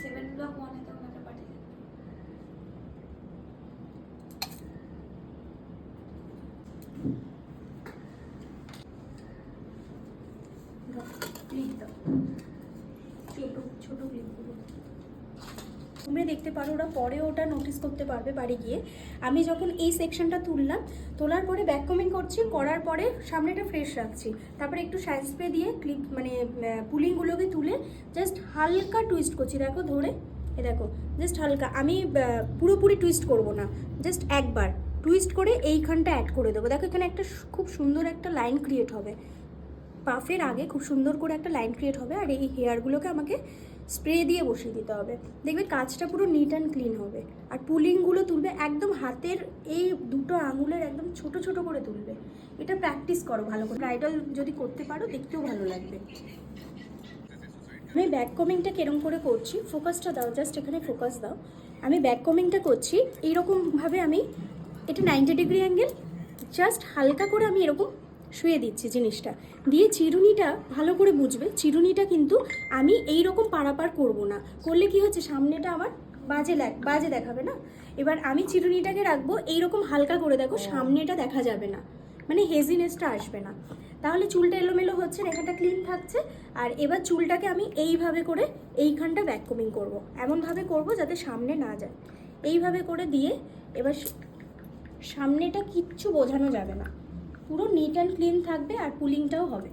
7 block 1 এ তখন একটা পাঠিয়ে দেবো। ক্লিপ দাও, ছোট ছোট ক্লিপগুলো তোমরা দেখতে পারো, ওরা পরে ওটা নোটিস করতে পারবে বাড়ি গিয়ে। আমি যখন এই সেকশনটা তুললাম, তোলার পরে ব্যাক কমিং করছি, করার পরে সামনেটা ফ্রেশ রাখছি, তারপরে একটু শাইন স্প্রে দিয়ে ক্লিপ মানে পুলিংগুলোকে তুলে জাস্ট হালকা টুইস্ট করছি। দেখো ধরে, এ দেখো জাস্ট হালকা, আমি পুরোপুরি টুইস্ট করব না, জাস্ট একবার টুইস্ট করে এইখানটা অ্যাড করে দেবো। দেখো এখানে একটা খুব সুন্দর একটা লাইন ক্রিয়েট হবে, পাফের আগে খুব সুন্দর করে একটা লাইন ক্রিয়েট হবে। আর এই হেয়ারগুলোকে আমাকে স্প্রে দিয়ে বসিয়ে দিতে হবে, দেখবে কাজটা পুরো নিট অ্যান্ড ক্লিন হবে। আর পুলিংগুলো তুলবে একদম হাতের এই দুটো আঙুলের একদম ছোট ছোট করে তুলবে। এটা প্র্যাকটিস করো ভালো করে, ব্রাইডাল যদি করতে পারো দেখতেও ভালো লাগবে। আমি ব্যাক কমিংটা কেরম করে করছি, ফোকাসটা দাও, জাস্ট এখানে ফোকাস দাও। আমি ব্যাক কমিংটা করছি এইরকমভাবে, আমি এটা 90 ডিগ্রি অ্যাঙ্গেল, জাস্ট হালকা করে আমি এরকম শুয়ে দিচ্ছি জিনিসটা দিয়ে। চিরুনিটা ভালো করে বুঝবে, চিরুনিটা কিন্তু আমি এই রকম পারাপার করব না, করলে কি হচ্ছে সামনেটা আমার বাজে দেখাবে না। এবার আমি চিরুনিটাকে রাখবো এইরকম হালকা করে, দেখো সামনেটা দেখা যাবে না, মানে হেজিনেসটা আসবে না, তাহলে চুলটা এলোমেলো হচ্ছে, রেখাটা ক্লিন থাকছে। আর এবার চুলটাকে আমি এইভাবে করে এইখানটা ব্যাক কমিং করবো, এমনভাবে করব যাতে সামনে না যায়, এইভাবে করে দিয়ে এবার সামনেটা কিচ্ছু বোঝানো যাবে না, পুরো নিট অ্যান্ড ক্লিন থাকবে। আর পুলিংটাও হবে,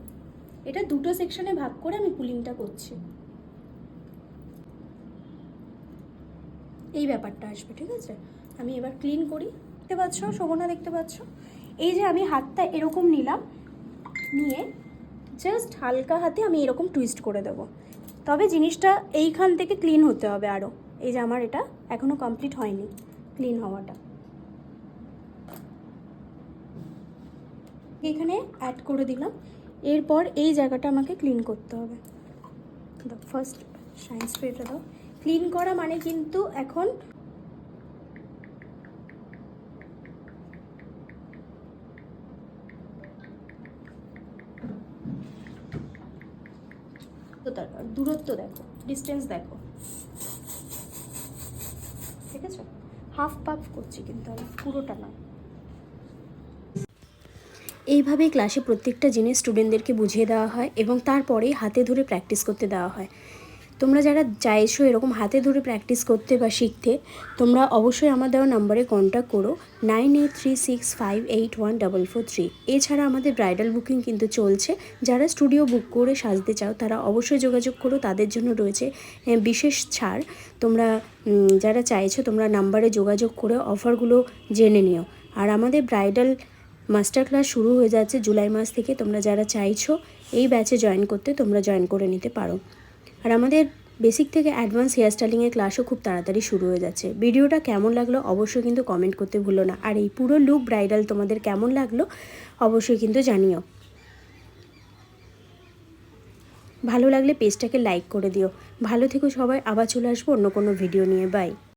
এটা দুটো সেকশনে ভাগ করে আমি পুলিংটা করছি, এই ব্যাপারটা আসবে, ঠিক আছে। আমি এবার ক্লিন করি, দেখতে পাচ্ছ শোভনা, দেখতে পাচ্ছ এই যে আমি হাতটা এরকম নিলাম, নিয়ে জাস্ট হালকা হাতে আমি এরকম টুইস্ট করে দেবো। তবে জিনিসটা এইখান থেকে ক্লিন হতে হবে আরও, এই যে আমার এটা এখনও কমপ্লিট হয়নি ক্লিন হওয়াটা। এখানে অ্যাড করে দিলাম, এরপর এই জায়গাটা আমাকে ক্লিন করতে হবে। ফার্স্ট শাইন স্প্রেটা দাও, ক্লিন করা মানে কিন্তু এখন দূরত্ব দেখো, ডিস্টেন্স দেখো, ঠিক আছে। হাফ পাফ করছি কিন্তু আমি, পুরোটা না। এইভাবেই ক্লাসে প্রত্যেকটা জিনিস স্টুডেন্টদেরকে বুঝিয়ে দেওয়া হয় এবং তারপরেই হাতে ধরে প্র্যাকটিস করতে দেওয়া হয়। তোমরা যারা চাইছো এরকম হাতে ধরে প্র্যাকটিস করতে বা শিখতে, তোমরা অবশ্যই আমার দেওয়া নাম্বারে কন্ট্যাক্ট করো 9836581443। এছাড়া আমাদের ব্রাইডাল বুকিং কিন্তু চলছে, যারা স্টুডিও বুক করে সাজতে চাও তারা অবশ্যই যোগাযোগ করো, তাদের জন্য রয়েছে বিশেষ ছাড়। তোমরা যারা চাইছো তোমরা নাম্বারে যোগাযোগ করে অফারগুলো জেনে নিও। আর আমাদের ব্রাইডাল মাস্টার ক্লাস শুরু হয়ে যাচ্ছে জুলাই মাস থেকে, তোমরা যারা চাইছো এই ব্যাচে জয়েন করতে তোমরা জয়েন করে নিতে পারো। আর আমাদের বেসিক থেকে অ্যাডভান্স হেয়ার স্টাইলিংয়ের ক্লাসও খুব তাড়াতাড়ি শুরু হয়ে যাচ্ছে। ভিডিওটা কেমন লাগলো অবশ্যই কিন্তু কমেন্ট করতে ভুলো না। আর এই পুরো লুক ব্রাইডাল তোমাদের কেমন লাগলো অবশ্যই কিন্তু জানিও। ভালো লাগলে পেজটাকে লাইক করে দিও। ভালো থেকো সবাই, আবার চলে আসবো অন্য কোনো ভিডিও নিয়ে। বাই।